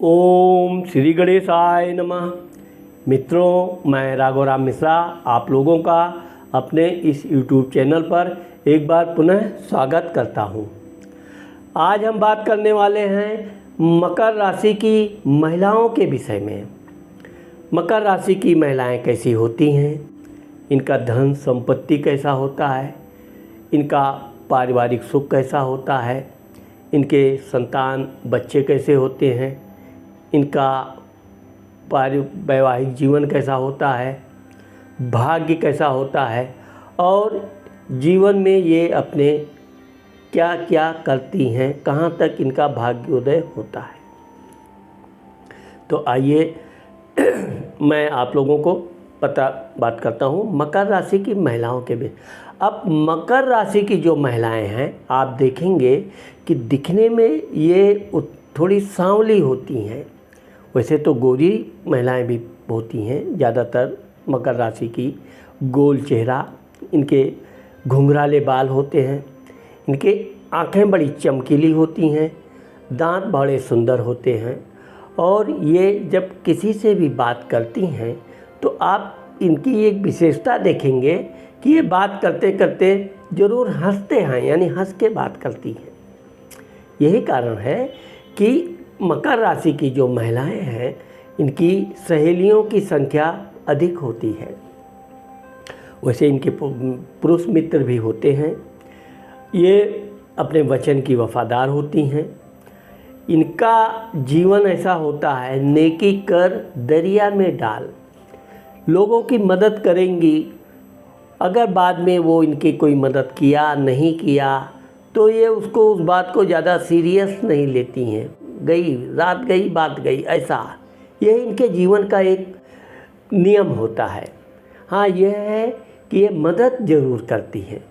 ओम श्री गणेशाय नमः। मित्रों, मैं राघवराम मिश्रा आप लोगों का अपने इस YouTube चैनल पर एक बार पुनः स्वागत करता हूं। आज हम बात करने वाले हैं मकर राशि की महिलाओं के विषय में। मकर राशि की महिलाएं कैसी होती हैं, इनका धन संपत्ति कैसा होता है, इनका पारिवारिक सुख कैसा होता है, इनके संतान बच्चे कैसे होते हैं, इनका वैवाहिक जीवन कैसा होता है, भाग्य कैसा होता है और जीवन में ये अपने क्या क्या करती हैं, कहाँ तक इनका भाग्योदय होता है। तो आइए मैं आप लोगों को बात करता हूँ मकर राशि की महिलाओं के भी। अब मकर राशि की जो महिलाएं हैं, आप देखेंगे कि दिखने में ये थोड़ी सांवली होती हैं। वैसे तो गोरी महिलाएं भी होती हैं, ज़्यादातर मकर राशि की गोल चेहरा, इनके घुंघराले बाल होते हैं, इनके आँखें बड़ी चमकीली होती हैं, दांत बड़े सुंदर होते हैं और ये जब किसी से भी बात करती हैं तो आप इनकी एक विशेषता देखेंगे कि ये बात करते करते ज़रूर हंसते हैं, यानी हंस के बात करती हैं। यही कारण है कि मकर राशि की जो महिलाएं हैं, इनकी सहेलियों की संख्या अधिक होती है। वैसे इनके पुरुष मित्र भी होते हैं। ये अपने वचन की वफादार होती हैं। इनका जीवन ऐसा होता है, नेकी कर दरिया में डाल। लोगों की मदद करेंगी, अगर बाद में वो इनकी कोई मदद किया नहीं किया तो ये उसको उस बात को ज़्यादा सीरियस नहीं लेती हैं। गई रात गई बात गई, ऐसा यह इनके जीवन का एक नियम होता है। हाँ, यह है कि ये मदद ज़रूर करती हैं।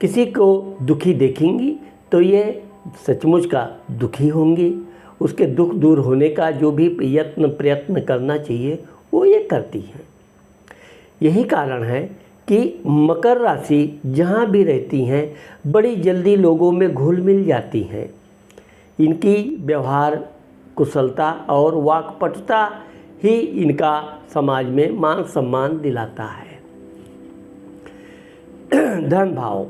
किसी को दुखी देखेंगी तो ये सचमुच का दुखी होंगी, उसके दुख दूर होने का जो भी प्रयत्न करना चाहिए वो ये करती हैं। यही कारण है कि मकर राशि जहाँ भी रहती हैं बड़ी जल्दी लोगों में घुल मिल जाती हैं। इनकी व्यवहार कुशलता और वाक्पटुता ही इनका समाज में मान सम्मान दिलाता है। धन भाव।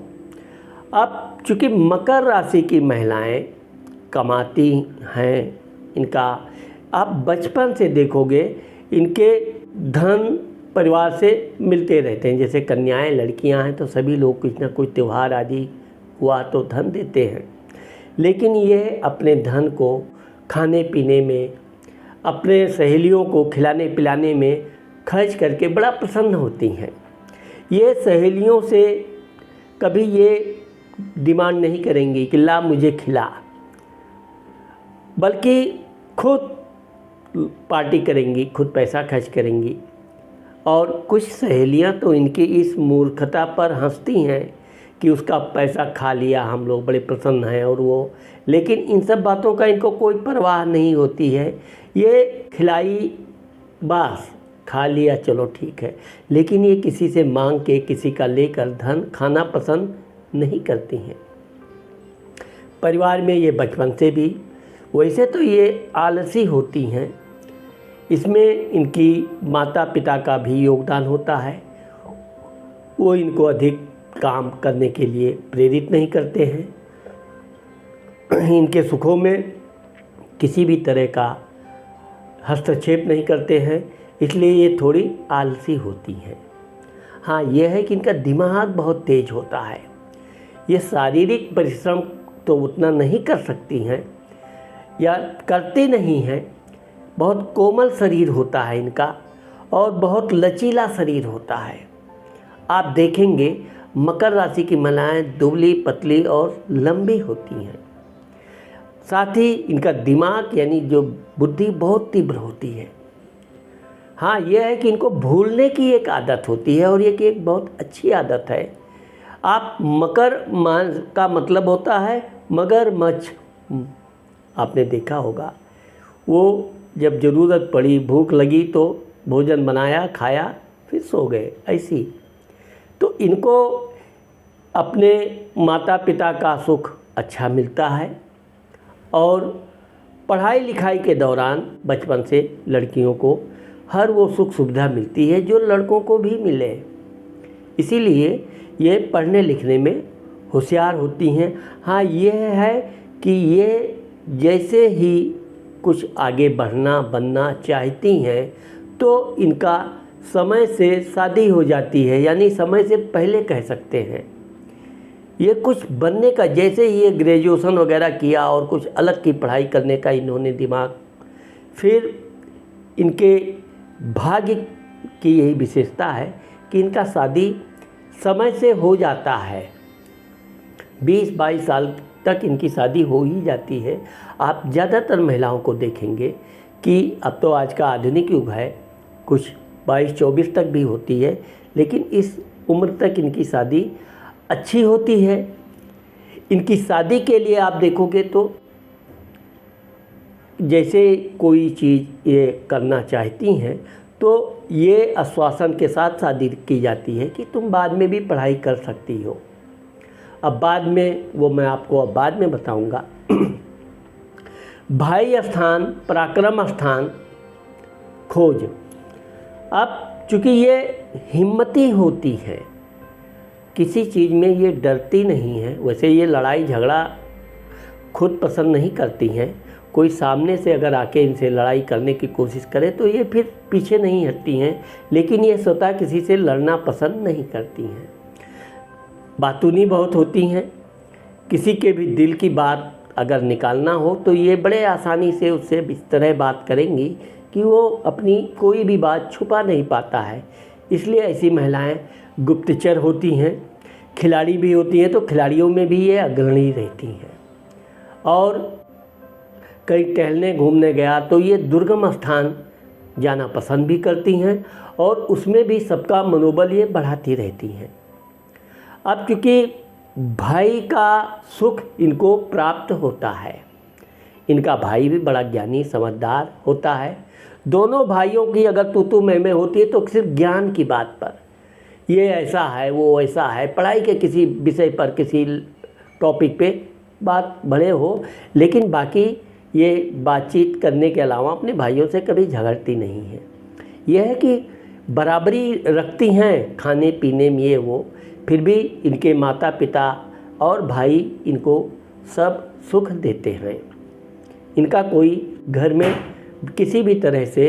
अब चूँकि मकर राशि की महिलाएं कमाती हैं, इनका आप बचपन से देखोगे इनके धन परिवार से मिलते रहते हैं। जैसे कन्याएं लड़कियां हैं तो सभी लोग कुछ ना कुछ त्यौहार आदि हुआ तो धन देते हैं, लेकिन ये अपने धन को खाने पीने में, अपने सहेलियों को खिलाने पिलाने में खर्च करके बड़ा प्रसन्न होती हैं। ये सहेलियों से कभी ये डिमांड नहीं करेंगी कि ला मुझे खिला, बल्कि खुद पार्टी करेंगी, खुद पैसा खर्च करेंगी। और कुछ सहेलियां तो इनकी इस मूर्खता पर हंसती हैं कि उसका पैसा खा लिया, हम लोग बड़े प्रसन्न हैं और वो, लेकिन इन सब बातों का इनको कोई परवाह नहीं होती है। ये खिलाई बस, खा लिया चलो ठीक है, लेकिन ये किसी से मांग के किसी का लेकर धन खाना पसंद नहीं करती हैं। परिवार में ये बचपन से भी, वैसे तो ये आलसी होती हैं, इसमें इनकी माता पिता का भी योगदान होता है। वो इनको अधिक काम करने के लिए प्रेरित नहीं करते हैं, इनके सुखों में किसी भी तरह का हस्तक्षेप नहीं करते हैं, इसलिए ये थोड़ी आलसी होती हैं। हाँ, यह है कि इनका दिमाग बहुत तेज होता है। ये शारीरिक परिश्रम तो उतना नहीं कर सकती हैं या करते नहीं हैं। बहुत कोमल शरीर होता है इनका और बहुत लचीला शरीर होता है। आप देखेंगे मकर राशि की महिलाएं दुबली पतली और लंबी होती हैं। साथ ही इनका दिमाग यानी जो बुद्धि बहुत तीव्र होती है। हाँ, यह है कि इनको भूलने की एक आदत होती है और ये कि एक बहुत अच्छी आदत है। आप मकर का मतलब होता है मगरमच्छ। आपने देखा होगा, वो जब ज़रूरत पड़ी, भूख लगी तो भोजन बनाया, खाया, फिर सो गए। ऐसी तो इनको अपने माता पिता का सुख अच्छा मिलता है और पढ़ाई लिखाई के दौरान बचपन से लड़कियों को हर वो सुख सुविधा मिलती है जो लड़कों को भी मिले, इसीलिए ये पढ़ने लिखने में होशियार होती हैं। हाँ, ये है कि ये जैसे ही कुछ आगे बढ़ना बनना चाहती हैं तो इनका समय से शादी हो जाती है, यानी समय से पहले कह सकते हैं। ये कुछ बनने का, जैसे ही ये ग्रेजुएशन वगैरह किया और कुछ अलग की पढ़ाई करने का इन्होंने दिमाग, फिर इनके भाग्य की यही विशेषता है कि इनका शादी समय से हो जाता है। 20-22 साल तक इनकी शादी हो ही जाती है। आप ज़्यादातर महिलाओं को देखेंगे कि अब तो आज का आधुनिक युग है, कुछ 22-24 तक भी होती है, लेकिन इस उम्र तक इनकी शादी अच्छी होती है। इनकी शादी के लिए आप देखोगे तो जैसे कोई चीज़ ये करना चाहती हैं तो ये आश्वासन के साथ शादी की जाती है कि तुम बाद में भी पढ़ाई कर सकती हो। अब बाद में वो मैं आपको अब बाद में बताऊंगा। भाई स्थान पराक्रम स्थान खोज। अब चूँकि ये हिम्मती होती है, किसी चीज़ में ये डरती नहीं है। वैसे ये लड़ाई झगड़ा खुद पसंद नहीं करती हैं, कोई सामने से अगर आके इनसे लड़ाई करने की कोशिश करे तो ये फिर पीछे नहीं हटती हैं, लेकिन ये स्वतः किसी से लड़ना पसंद नहीं करती हैं। बातूनी बहुत होती हैं, किसी के भी दिल की बात अगर निकालना हो तो ये बड़े आसानी से उससे इस तरह बात करेंगी कि वो अपनी कोई भी बात छुपा नहीं पाता है। इसलिए ऐसी महिलाएं गुप्तचर होती हैं। खिलाड़ी भी होती हैं तो खिलाड़ियों में भी ये अग्रणी रहती हैं। और कहीं टहलने घूमने गया तो ये दुर्गम स्थान जाना पसंद भी करती हैं और उसमें भी सबका मनोबल ये बढ़ाती रहती हैं। अब क्योंकि भाई का सुख इनको प्राप्त होता है, इनका भाई भी बड़ा ज्ञानी समझदार होता है। दोनों भाइयों की अगर तू मैं होती है तो सिर्फ ज्ञान की बात पर, ये ऐसा है वो ऐसा है, पढ़ाई के किसी विषय पर किसी टॉपिक पे बात भले हो, लेकिन बाकी ये बातचीत करने के अलावा अपने भाइयों से कभी झगड़ती नहीं है। यह है कि बराबरी रखती हैं खाने पीने में, ये वो फिर भी इनके माता पिता और भाई इनको सब सुख देते हैं। इनका कोई घर में किसी भी तरह से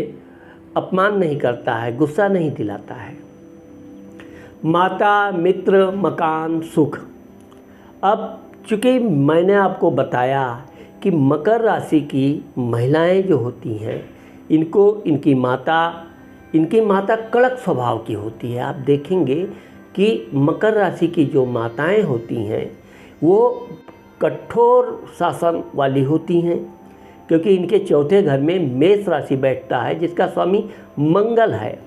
अपमान नहीं करता है, गुस्सा नहीं दिलाता है। माता मित्र मकान सुख। अब चूँकि मैंने आपको बताया कि मकर राशि की महिलाएं जो होती हैं इनको इनकी माता कड़क स्वभाव की होती है। आप देखेंगे कि मकर राशि की जो माताएं होती हैं वो कठोर शासन वाली होती हैं, क्योंकि इनके चौथे घर में मेष राशि बैठता है जिसका स्वामी मंगल है।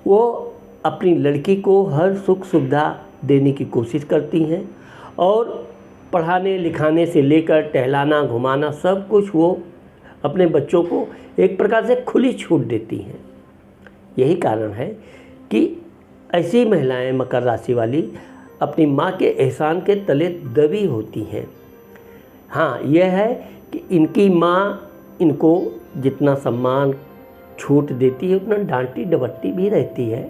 वो अपनी लड़की को हर सुख सुविधा देने की कोशिश करती हैं और पढ़ाने लिखाने से लेकर टहलाना घुमाना सब कुछ वो अपने बच्चों को एक प्रकार से खुली छूट देती हैं। यही कारण है कि ऐसी महिलाएं मकर राशि वाली अपनी माँ के एहसान के तले दबी होती हैं। हाँ, यह है कि इनकी माँ इनको जितना सम्मान छूट देती है उतना डांटती डपटती भी रहती है,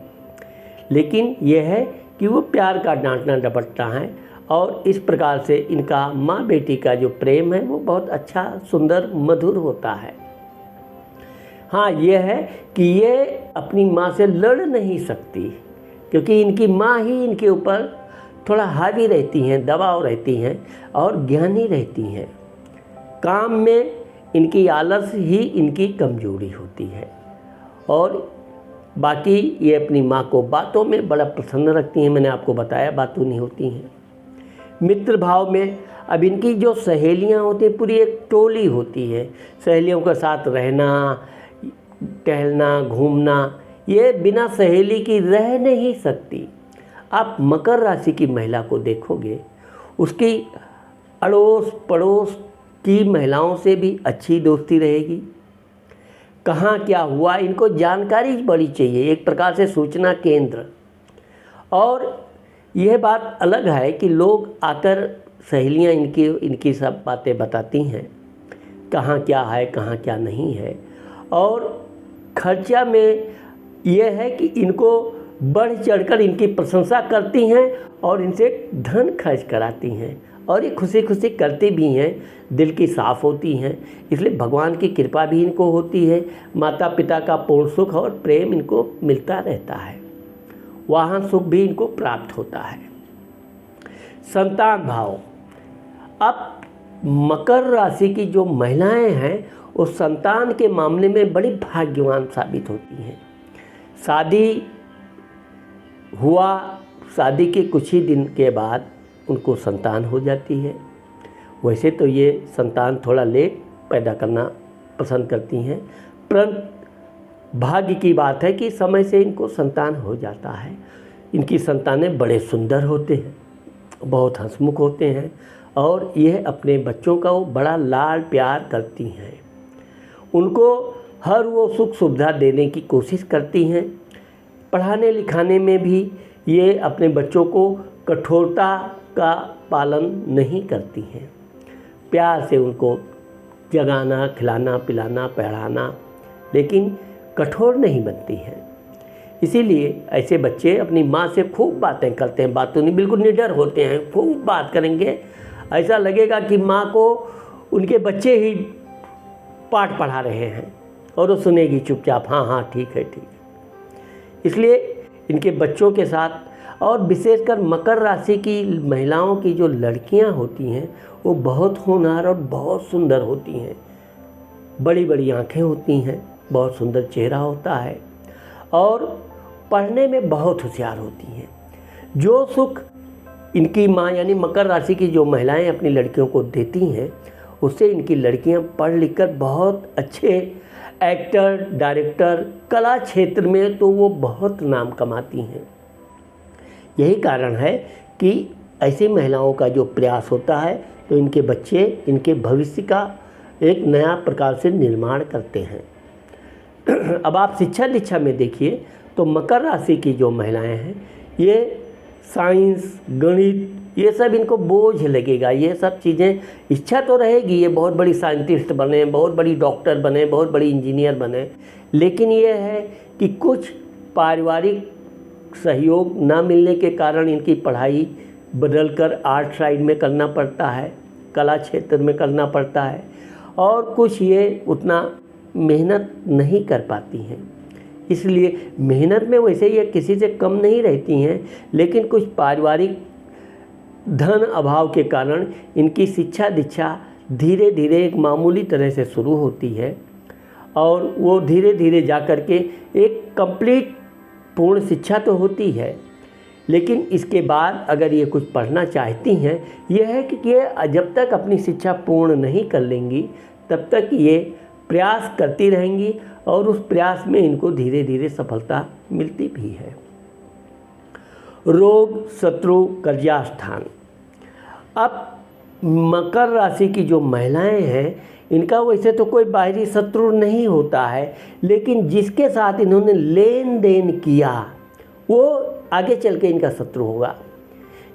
लेकिन यह है कि वो प्यार का डांटना डपटना है और इस प्रकार से इनका माँ बेटी का जो प्रेम है वो बहुत अच्छा सुंदर मधुर होता है। हाँ, यह है कि ये अपनी माँ से लड़ नहीं सकती, क्योंकि इनकी माँ ही इनके ऊपर थोड़ा हावी रहती हैं, दबाव रहती हैं और ज्ञानी रहती हैं। काम में इनकी आलस ही इनकी कमजोरी होती है और बाकी ये अपनी माँ को बातों में बड़ा प्रसन्न रखती हैं। मैंने आपको बताया बातूनी होती हैं। मित्र भाव में अब इनकी जो सहेलियाँ होती हैं पूरी एक टोली होती है। सहेलियों के साथ रहना टहलना घूमना, ये बिना सहेली की रह नहीं सकती। आप मकर राशि की महिला को देखोगे, उसकी अड़ोस पड़ोस की महिलाओं से भी अच्छी दोस्ती रहेगी। कहाँ क्या हुआ इनको जानकारी बड़ी चाहिए, एक प्रकार से सूचना केंद्र। और यह बात अलग है कि लोग आकर सहेलियाँ इनकी सब बातें बताती हैं, कहाँ क्या है कहाँ क्या नहीं है। और खर्चा में ये है कि इनको बढ़ चढ़कर इनकी प्रशंसा करती हैं और इनसे धन खर्च कराती हैं और ये खुशी खुशी करती भी हैं, दिल की साफ़ होती हैं। इसलिए भगवान की कृपा भी इनको होती है, माता पिता का पूर्ण सुख और प्रेम इनको मिलता रहता है, वाहन सुख भी इनको प्राप्त होता है। संतान भाव, अब मकर राशि की जो महिलाएं हैं वो संतान के मामले में बड़ी भाग्यवान साबित होती हैं। शादी हुआ, शादी के कुछ ही दिन के बाद उनको संतान हो जाती है। वैसे तो ये संतान थोड़ा लेट पैदा करना पसंद करती हैं, परंतु भाग्य की बात है कि समय से इनको संतान हो जाता है। इनकी संतानें बड़े सुंदर होते हैं, बहुत हंसमुख होते हैं और यह अपने बच्चों का वो बड़ा लाड प्यार करती हैं। उनको हर वो सुख सुविधा देने की कोशिश करती हैं। पढ़ाने लिखाने में भी ये अपने बच्चों को कठोरता का पालन नहीं करती हैं। प्यार से उनको जगाना, खिलाना, पिलाना, पढ़ाना, लेकिन कठोर नहीं बनती हैं। इसीलिए ऐसे बच्चे अपनी माँ से खूब बातें करते हैं, बातों नहीं, बिल्कुल निडर होते हैं, खूब बात करेंगे। ऐसा लगेगा कि माँ को उनके बच्चे ही पाठ पढ़ा रहे हैं और वो सुनेगी चुपचाप, हाँ हाँ ठीक है ठीक है। इसलिए इनके बच्चों के साथ और विशेषकर मकर राशि की महिलाओं की जो लड़कियां होती हैं वो बहुत होनहार और बहुत सुंदर होती हैं। बड़ी बड़ी आंखें होती हैं, बहुत सुंदर चेहरा होता है और पढ़ने में बहुत होशियार होती हैं। जो सुख इनकी माँ यानी मकर राशि की जो महिलाएं अपनी लड़कियों को देती हैं उससे इनकी लड़कियां पढ़ लिख कर बहुत अच्छे एक्टर, डायरेक्टर, कला क्षेत्र में तो वो बहुत नाम कमाती हैं। यही कारण है कि ऐसी महिलाओं का जो प्रयास होता है तो इनके बच्चे इनके भविष्य का एक नया प्रकार से निर्माण करते हैं। अब आप शिक्षा दीक्षा में देखिए तो मकर राशि की जो महिलाएं हैं ये साइंस, गणित, ये सब इनको बोझ लगेगा। ये सब चीज़ें, इच्छा तो रहेगी ये बहुत बड़ी साइंटिस्ट बने, बहुत बड़ी डॉक्टर बने, बहुत बड़ी इंजीनियर बने, लेकिन ये है कि कुछ पारिवारिक सहयोग ना मिलने के कारण इनकी पढ़ाई बदलकर आर्ट साइड में करना पड़ता है, कला क्षेत्र में करना पड़ता है और कुछ ये उतना मेहनत नहीं कर पाती हैं। इसलिए मेहनत में वैसे ये किसी से कम नहीं रहती हैं, लेकिन कुछ पारिवारिक धन अभाव के कारण इनकी शिक्षा दीक्षा धीरे धीरे एक मामूली तरह से शुरू होती है और वो धीरे धीरे जा कर के एक कंप्लीट पूर्ण शिक्षा तो होती है, लेकिन इसके बाद अगर ये कुछ पढ़ना चाहती हैं, यह है कि ये जब तक अपनी शिक्षा पूर्ण नहीं कर लेंगी तब तक ये प्रयास करती रहेंगी और उस प्रयास में इनको धीरे धीरे सफलता मिलती भी है। रोग, शत्रु, कर्जा स्थान। अब मकर राशि की जो महिलाएं हैं इनका वैसे तो कोई बाहरी शत्रु नहीं होता है, लेकिन जिसके साथ इन्होंने लेन देन किया वो आगे चल के इनका शत्रु होगा।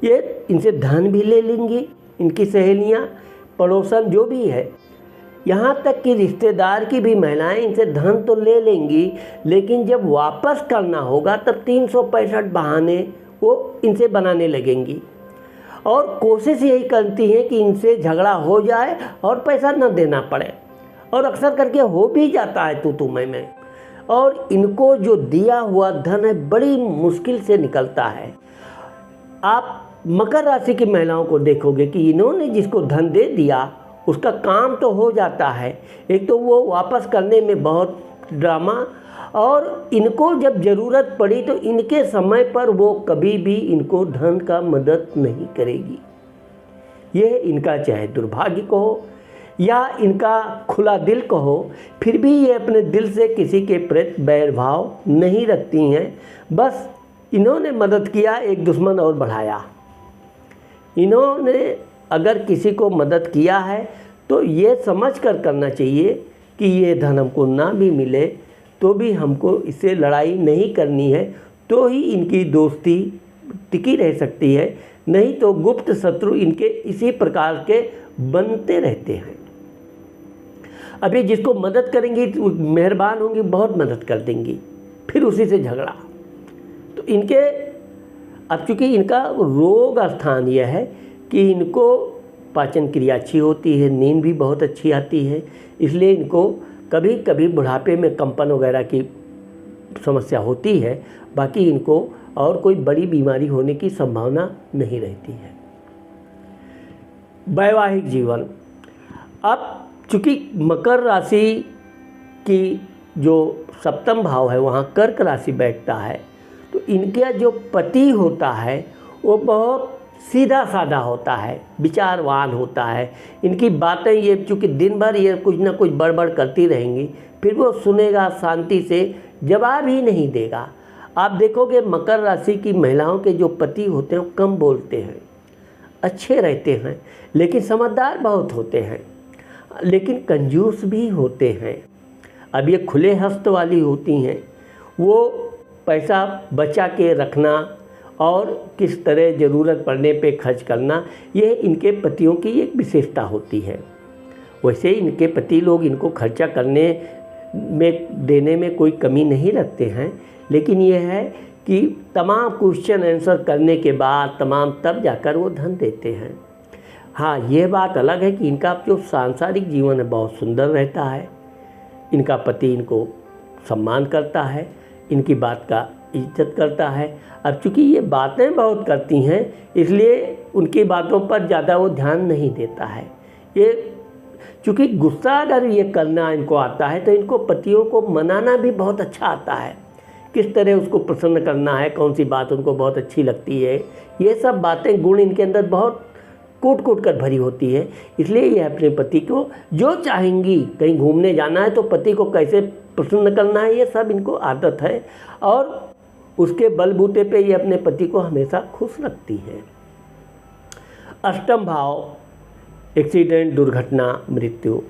ये इनसे धन भी ले लेंगी, इनकी सहेलियां, पड़ोसन जो भी है, यहाँ तक कि रिश्तेदार की भी महिलाएं इनसे धन तो ले लेंगी, लेकिन जब वापस करना होगा तब 365 बहाने वो इनसे बनाने लगेंगी और कोशिश यही करती हैं कि इनसे झगड़ा हो जाए और पैसा न देना पड़े, और अक्सर करके हो भी जाता है तू मैं। और इनको जो दिया हुआ धन है बड़ी मुश्किल से निकलता है। आप मकर राशि की महिलाओं को देखोगे कि इन्होंने जिसको धन दे दिया उसका काम तो हो जाता है, एक तो वो वापस करने में बहुत ड्रामा, और इनको जब ज़रूरत पड़ी तो इनके समय पर वो कभी भी इनको धन का मदद नहीं करेगी। यह इनका चाहे दुर्भाग्य कहो या इनका खुला दिल कहो, फिर भी ये अपने दिल से किसी के प्रति बैर भाव नहीं रखती हैं। बस इन्होंने मदद किया, एक दुश्मन और बढ़ाया। इन्होंने अगर किसी को मदद किया है तो ये समझ कर करना चाहिए कि ये धन हमको ना भी मिले तो भी हमको इससे लड़ाई नहीं करनी है, तो ही इनकी दोस्ती टिकी रह सकती है, नहीं तो गुप्त शत्रु इनके इसी प्रकार के बनते रहते हैं। अभी जिसको मदद करेंगी तो मेहरबान होंगी, बहुत मदद कर देंगी, फिर उसी से झगड़ा। तो इनके अब चूँकि इनका रोग स्थान यह है कि इनको पाचन क्रिया अच्छी होती है, नींद भी बहुत अच्छी आती है, इसलिए इनको कभी कभी बुढ़ापे में कंपन वगैरह की समस्या होती है, बाकी इनको और कोई बड़ी बीमारी होने की संभावना नहीं रहती है। वैवाहिक जीवन, अब चूँकि मकर राशि की जो सप्तम भाव है वहाँ कर्क राशि बैठता है, तो इनका जो पति होता है वो बहुत सीधा साधा होता है, विचारवान होता है। इनकी बातें ये चूँकि दिन भर ये कुछ ना कुछ बड़बड़ करती रहेंगी, फिर वो सुनेगा, शांति से जवाब ही नहीं देगा। आप देखोगे मकर राशि की महिलाओं के जो पति होते हैं वो कम बोलते हैं, अच्छे रहते हैं, लेकिन समझदार बहुत होते हैं, लेकिन कंजूस भी होते हैं। अब ये खुले हस्त वाली होती हैं, वो पैसा बचा के रखना और किस तरह ज़रूरत पड़ने पे खर्च करना, ये इनके पतियों की एक विशेषता होती है। वैसे इनके पति लोग इनको खर्चा करने में देने में कोई कमी नहीं रखते हैं, लेकिन ये है कि तमाम क्वेश्चन आंसर करने के बाद तब जाकर वो धन देते हैं। हाँ, ये बात अलग है कि इनका जो सांसारिक जीवन है बहुत सुंदर रहता है, इनका पति इनको सम्मान करता है, इनकी बात का इज्जत करता है। अब चूँकि ये बातें बहुत करती हैं, इसलिए उनकी बातों पर ज़्यादा वो ध्यान नहीं देता है। ये चूँकि गुस्सा अगर ये करना इनको आता है, तो इनको पतियों को मनाना भी बहुत अच्छा आता है, किस तरह उसको प्रसन्न करना है, कौन सी बात उनको बहुत अच्छी लगती है, ये सब बातें गुण इनके अंदर बहुत कूट कर भरी होती है। इसलिए ये अपने पति को जो चाहेंगी, कहीं घूमने जाना है तो पति को कैसे प्रसन्न करना है, ये सब इनको आदत है, और उसके बलबूते पे ये अपने पति को हमेशा खुश रखती है। अष्टम भाव, एक्सीडेंट, दुर्घटना, मृत्यु।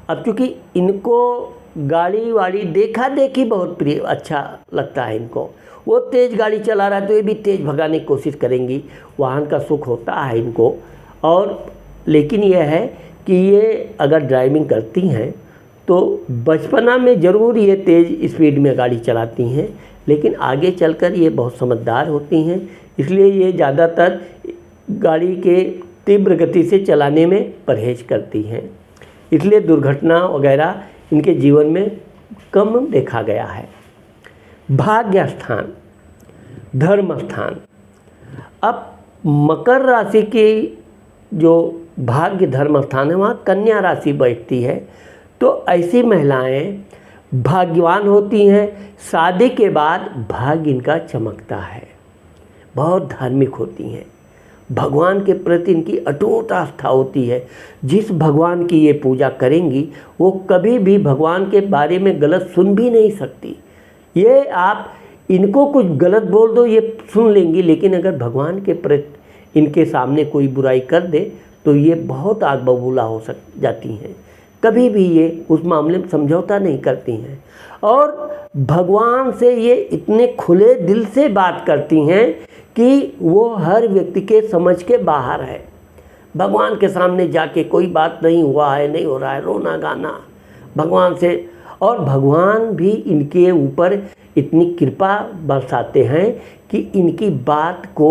अब चूँकि इनको गाड़ी वाड़ी देखा देखी बहुत प्रिय अच्छा लगता है इनको, वो तेज़ गाड़ी चला रहा है तो ये भी तेज़ भगाने की कोशिश करेंगी, वाहन का सुख होता है इनको। और लेकिन यह है कि ये अगर ड्राइविंग करती हैं तो बचपना में ज़रूर ये तेज़ स्पीड में गाड़ी चलाती हैं, लेकिन आगे चलकर ये बहुत समझदार होती हैं, इसलिए ये ज़्यादातर गाड़ी के तीव्र गति से चलाने में परहेज करती हैं, इसलिए दुर्घटना वगैरह इनके जीवन में कम देखा गया है। भाग्य स्थान, धर्म स्थान। अब मकर राशि की जो भाग्य धर्म स्थान है वहाँ कन्या राशि बैठती है, तो ऐसी महिलाएं भाग्यवान होती हैं। शादी के बाद भाग्य इनका चमकता है, बहुत धार्मिक होती हैं, भगवान के प्रति इनकी अटूट आस्था होती है। जिस भगवान की ये पूजा करेंगी वो कभी भी भगवान के बारे में गलत सुन भी नहीं सकती। ये आप इनको कुछ गलत बोल दो ये सुन लेंगी, लेकिन अगर भगवान के प्रति इनके सामने कोई बुराई कर दे तो ये बहुत आग बबूला हो जाती हैं, कभी भी ये उस मामले में समझौता नहीं करती हैं, और भगवान से ये इतने खुले दिल से बात करती हैं कि वो हर व्यक्ति के समझ के बाहर है। भगवान के सामने जाके कोई बात नहीं हुआ है, नहीं हो रहा है, रोना गाना भगवान से, और भगवान भी इनके ऊपर इतनी कृपा बरसाते हैं कि इनकी बात को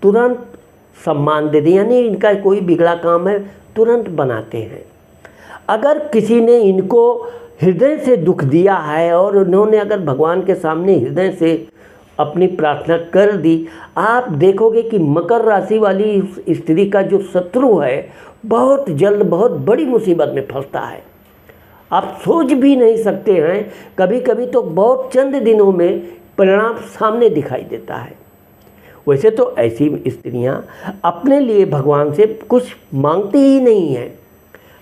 तुरंत सम्मान दे दें, यानी इनका कोई बिगड़ा काम है तुरंत बनाते हैं। अगर किसी ने इनको हृदय से दुख दिया है और उन्होंने अगर भगवान के सामने हृदय से अपनी प्रार्थना कर दी, आप देखोगे कि मकर राशि वाली स्त्री का जो शत्रु है बहुत जल्द बहुत बड़ी मुसीबत में फंसता है। आप सोच भी नहीं सकते हैं, कभी कभी तो बहुत चंद दिनों में परिणाम सामने दिखाई देता है। वैसे तो ऐसी स्त्रियां अपने लिए भगवान से कुछ मांगती ही नहीं हैं,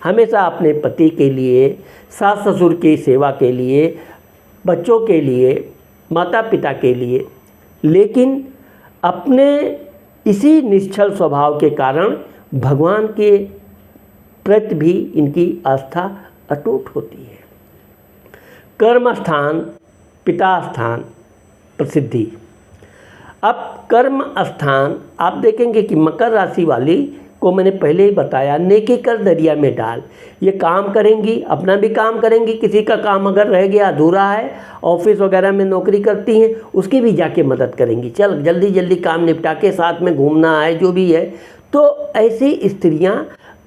हमेशा अपने पति के लिए, सास ससुर की सेवा के लिए, बच्चों के लिए, माता पिता के लिए, लेकिन अपने इसी निश्चल स्वभाव के कारण भगवान के प्रति भी इनकी आस्था अटूट होती है। कर्म स्थान, पिता स्थान, प्रसिद्धि। अब कर्म स्थान आप देखेंगे कि मकर राशि वाली को मैंने पहले ही बताया, नेकी कर दरिया में डाल। ये काम करेंगी, अपना भी काम करेंगी, किसी का काम अगर रह गया अधूरा है, ऑफिस वगैरह में नौकरी करती हैं, उसकी भी जाके मदद करेंगी। चल जल्दी जल्दी काम निपटा के साथ में घूमना है, जो भी है। तो ऐसी स्त्रियां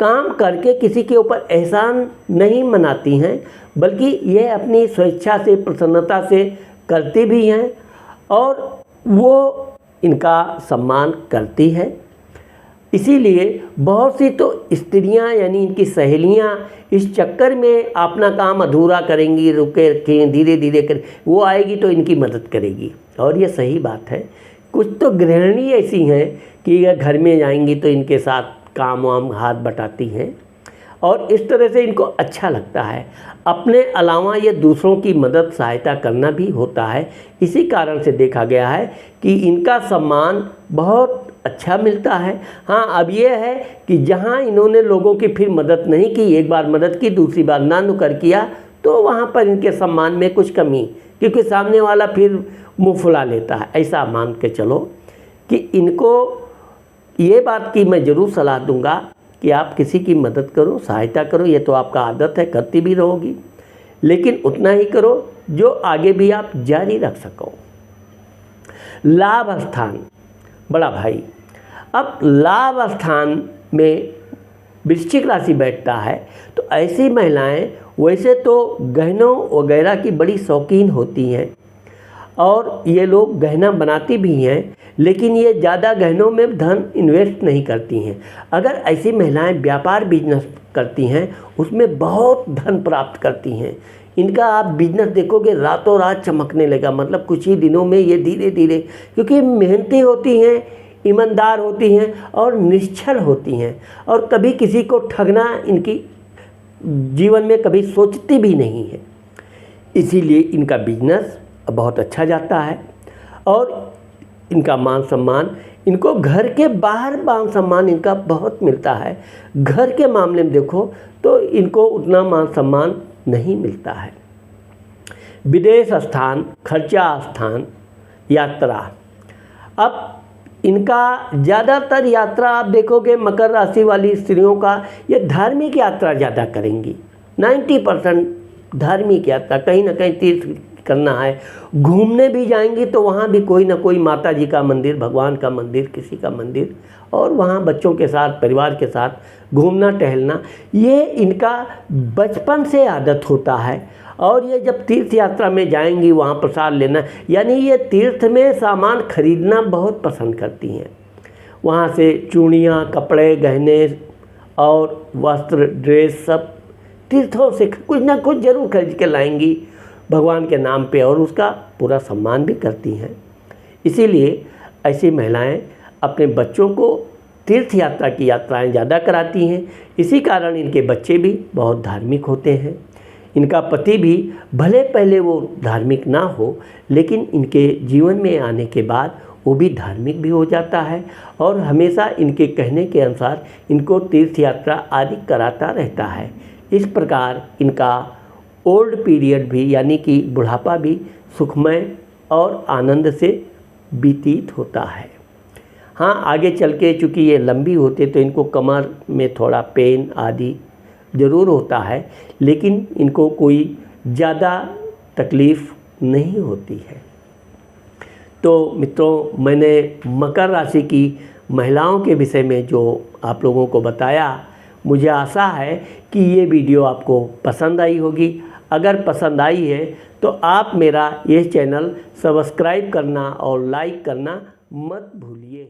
काम करके किसी के ऊपर एहसान नहीं मनाती हैं, बल्कि ये अपनी स्वेच्छा से, प्रसन्नता से करती भी हैं और वो इनका सम्मान करती है। इसीलिए बहुत सी तो स्त्रियां यानी इनकी सहेलियां इस चक्कर में अपना काम अधूरा करेंगी, रुके रखें, धीरे धीरे कर, वो आएगी तो इनकी मदद करेगी। और ये सही बात है। कुछ तो गृहिणी ऐसी हैं कि ये घर में जाएंगी तो इनके साथ काम वाम हाथ बटाती हैं और इस तरह से इनको अच्छा लगता है। अपने अलावा ये दूसरों की मदद सहायता करना भी होता है। इसी कारण से देखा गया है कि इनका सम्मान बहुत अच्छा मिलता है। हाँ, अब ये है कि जहाँ इन्होंने लोगों की फिर मदद नहीं की, एक बार मदद की, दूसरी बार ना नुकर किया, तो वहाँ पर इनके सम्मान में कुछ कमी, क्योंकि सामने वाला फिर मुँह फुला लेता है। ऐसा मान के चलो कि इनको ये बात की मैं ज़रूर सलाह दूंगा कि आप किसी की मदद करो, सहायता करो। ये तो आपका आदत है, करती भी रहोगी, लेकिन उतना ही करो जो आगे भी आप जारी रख सको। लाभ स्थान, बड़ा भाई, अब लाभ स्थान में वृश्चिक राशि बैठता है तो ऐसी महिलाएं वैसे तो गहनों वगैरह की बड़ी शौकीन होती हैं और ये लोग गहना बनाती भी हैं, लेकिन ये ज़्यादा गहनों में धन इन्वेस्ट नहीं करती हैं। अगर ऐसी महिलाएं व्यापार बिजनेस करती हैं, उसमें बहुत धन प्राप्त करती हैं। इनका आप बिजनेस देखोगे रातों रात चमकने लगा, मतलब कुछ ही दिनों में ये धीरे धीरे, क्योंकि मेहनती होती हैं, ईमानदार होती हैं और निश्चल होती हैं और कभी किसी को ठगना इनकी जीवन में कभी सोचती भी नहीं है। इसीलिए इनका बिजनेस बहुत अच्छा जाता है और इनका मान सम्मान, इनको घर के बाहर मान सम्मान इनका बहुत मिलता है। घर के मामले में देखो तो इनको उतना मान सम्मान नहीं मिलता है। विदेश स्थान, खर्चा स्थान, यात्रा, अब इनका ज़्यादातर यात्रा आप देखोगे मकर राशि वाली स्त्रियों का, ये धार्मिक यात्रा ज़्यादा करेंगी। 90% धार्मिक यात्रा, कहीं ना कहीं तीर्थ करना है। घूमने भी जाएंगी तो वहाँ भी कोई ना कोई माता जी का मंदिर, भगवान का मंदिर, किसी का मंदिर, और वहाँ बच्चों के साथ, परिवार के साथ घूमना टहलना, ये इनका बचपन से आदत होता है। और ये जब तीर्थ यात्रा में जाएंगी वहाँ प्रसाद लेना, यानी ये तीर्थ में सामान खरीदना बहुत पसंद करती हैं। वहाँ से चूड़ियाँ, कपड़े, गहने और वस्त्र, ड्रेस सब तीर्थों से कुछ ना कुछ ज़रूर खरीद के लाएंगी भगवान के नाम पे और उसका पूरा सम्मान भी करती हैं। इसीलिए ऐसी महिलाएं अपने बच्चों को तीर्थ यात्रा की यात्राएं ज़्यादा कराती हैं। इसी कारण इनके बच्चे भी बहुत धार्मिक होते हैं। इनका पति भी भले पहले वो धार्मिक ना हो, लेकिन इनके जीवन में आने के बाद वो भी धार्मिक भी हो जाता है और हमेशा इनके कहने के अनुसार इनको तीर्थ यात्रा आदि कराता रहता है। इस प्रकार इनका ओल्ड पीरियड भी यानी कि बुढ़ापा भी सुखमय और आनंद से व्यतीत होता है। हाँ, आगे चल के चूँकि ये लंबी होती तो इनको कमर में थोड़ा पेन आदि ज़रूर होता है, लेकिन इनको कोई ज़्यादा तकलीफ़ नहीं होती है। तो मित्रों, मैंने मकर राशि की महिलाओं के विषय में जो आप लोगों को बताया, मुझे आशा है कि ये वीडियो आपको पसंद आई होगी। अगर पसंद आई है तो आप मेरा ये चैनल सब्सक्राइब करना और लाइक करना मत भूलिए।